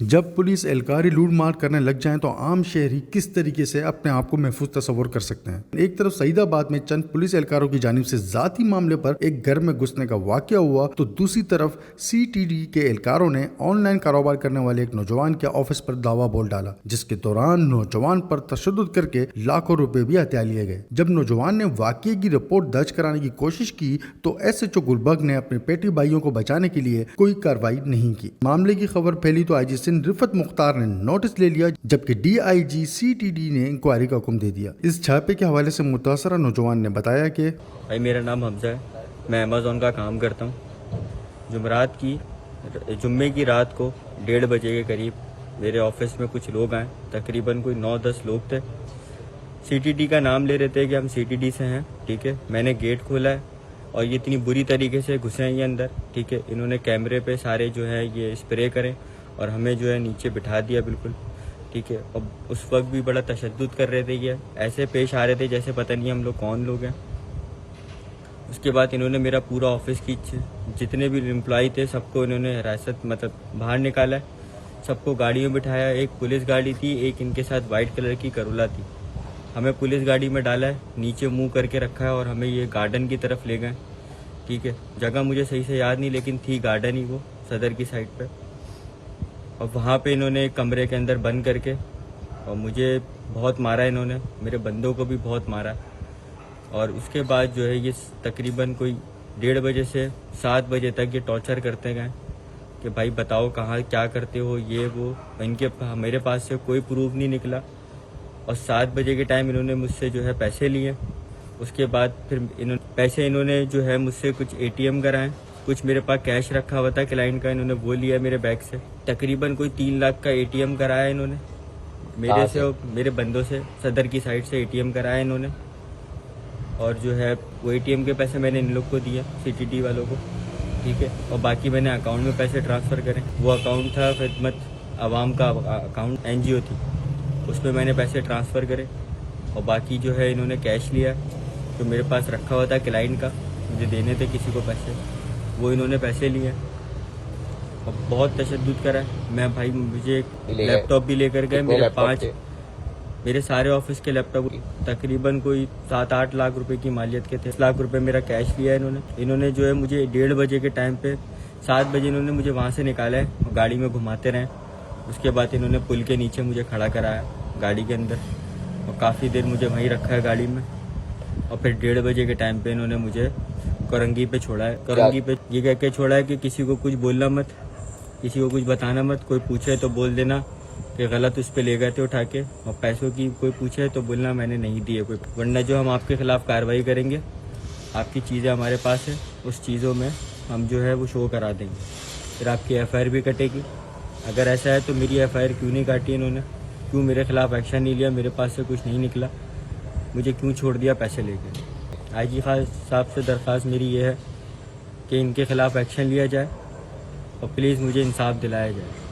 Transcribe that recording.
जब पुलिस एहलकार लूट मार करने लग जाएं तो आम शहरी किस तरीके से अपने आप को महफूज तस्वर कर सकते हैं। एक तरफ सईदाबाद में चंद पुलिस एहलकारों की जानिब से जाती मामले पर एक घर में घुसने का वाकया हुआ, तो दूसरी तरफ CTD के एहलकारों ने ऑनलाइन कारोबार करने वाले एक नौजवान के ऑफिस पर दावा बोल डाला, जिसके दौरान नौजवान पर तशद्दुद करके लाखों रुपए भी हथिया लिए गए। जब नौजवान ने वाकये की रिपोर्ट दर्ज कराने की कोशिश की तो SHO गुलबर्ग ने अपने पेटी भाइयों को बचाने के लिए कोई कार्रवाई नहीं की। मामले की खबर फैली तो IG रिफत मुख्तार ने नोटिस ले लिया, जबकि DIG CTD ने इंक्वायरी का हुक्म दे दिया। इस छापे के हवाले से मुतासरा नौजवान ने बताया कि भाई मेरा नाम हमजा है, मैं अमेज़ॉन का काम करता हूँ। जुम्मे की रात को 1:30 बजे के करीब मेरे ऑफिस में कुछ लोग आए, तकरीबन कोई 9-10 लोग थे। CTD का नाम ले रहे थे कि हम CTD से हैं, ठीक है। मैंने गेट खोला है और ये इतनी बुरी तरीके से घुसे हैं ये अंदर, ठीक है। इन्होंने कैमरे पे सारे जो है ये स्प्रे करें और हमें जो है नीचे बिठा दिया बिल्कुल, ठीक है। अब उस वक्त भी बड़ा तशद्दुद कर रहे थे, ये ऐसे पेश आ रहे थे जैसे पता नहीं हम लोग कौन लोग हैं। उसके बाद इन्होंने मेरा पूरा ऑफिस की जितने भी एम्प्लॉय थे सबको इन्होंने हिरासत बाहर निकाला है, सबको गाड़ियों में बिठाया। एक पुलिस गाड़ी थी, एक इनके साथ वाइट कलर की करोला थी। हमें पुलिस गाड़ी में डाला है, नीचे मुँह करके रखा है और हमें ये गार्डन की तरफ ले गए, ठीक है। जगह मुझे सही से याद नहीं, लेकिन थी गार्डन ही वो सदर की साइड पर। और वहाँ पे इन्होंने एक कमरे के अंदर बंद करके और मुझे बहुत मारा इन्होंने, मेरे बंदों को भी बहुत मारा। और उसके बाद जो है ये तकरीबन कोई 1:30 बजे से 7 बजे तक ये टॉर्चर करते गए कि भाई बताओ कहाँ क्या करते हो, ये वो। मेरे पास से कोई प्रूफ नहीं निकला। और 7 बजे के टाइम इन्होंने मुझसे जो है पैसे लिए। उसके बाद फिर इन्होंने जो है मुझसे कुछ ATM कराएं, कुछ मेरे पास कैश रखा हुआ था क्लाइंट का, इन्होंने वो लिया मेरे बैग से। तकरीबन कोई 3 लाख का ATM कराया इन्होंने मेरे से और मेरे बंदों से। सदर की साइड से ATM कराया इन्होंने और जो है वो ATM के पैसे मैंने इन लोग को दिया, CTD वालों को, ठीक है। और बाकी मैंने अकाउंट में पैसे ट्रांसफ़र करे। वो अकाउंट था खिदमत अवाम का अकाउंट, NGO थी, उस पर मैंने पैसे ट्रांसफ़र करे। और बाकी जो है इन्होंने कैश लिया जो मेरे पास रखा हुआ था क्लाइंट का, मुझे देने थे किसी को पैसे, वो इन्होंने पैसे लिए और बहुत तशद्दुद करा है। मैं भाई मुझे लैपटॉप भी लेकर गए, मेरे सारे ऑफिस के लैपटॉप तकरीबन कोई 7-8 लाख रुपए की मालियत के थे। 10 लाख रुपए मेरा कैश लिया इन्होंने जो है मुझे 1:30 बजे के टाइम पे 7 बजे इन्होंने मुझे वहाँ से निकाला है और गाड़ी में घुमाते रहे। उसके बाद इन्होंने पुल के नीचे मुझे खड़ा कराया गाड़ी के अंदर और काफ़ी देर मुझे वहीं रखा है गाड़ी में। और फिर 1:30 बजे के टाइम पे इन्होंने मुझे करंगी पे छोड़ा है। करंगी पे ये कह के छोड़ा है कि किसी को कुछ बोलना मत, किसी को कुछ बताना मत, कोई पूछे तो बोल देना कि गलत उस पे ले गए थे उठा के, और पैसों की कोई पूछे तो बोलना मैंने नहीं दिए कोई, वरना जो हम आपके खिलाफ कार्रवाई करेंगे। आपकी चीज़ें हमारे पास है, उस चीज़ों में हम जो है वो शो करा देंगे, फिर आपकी FIR भी कटेगी। अगर ऐसा है तो मेरी FIR क्यों नहीं काटी इन्होंने, क्यों मेरे खिलाफ एक्शन नहीं लिया, मेरे पास से कुछ नहीं निकला, मुझे क्यों छोड़ दिया पैसे लेके। IG साहब से दरख्वास्त मेरी ये है कि इनके खिलाफ एक्शन लिया जाए और प्लीज़ मुझे इंसाफ दिलाया जाए।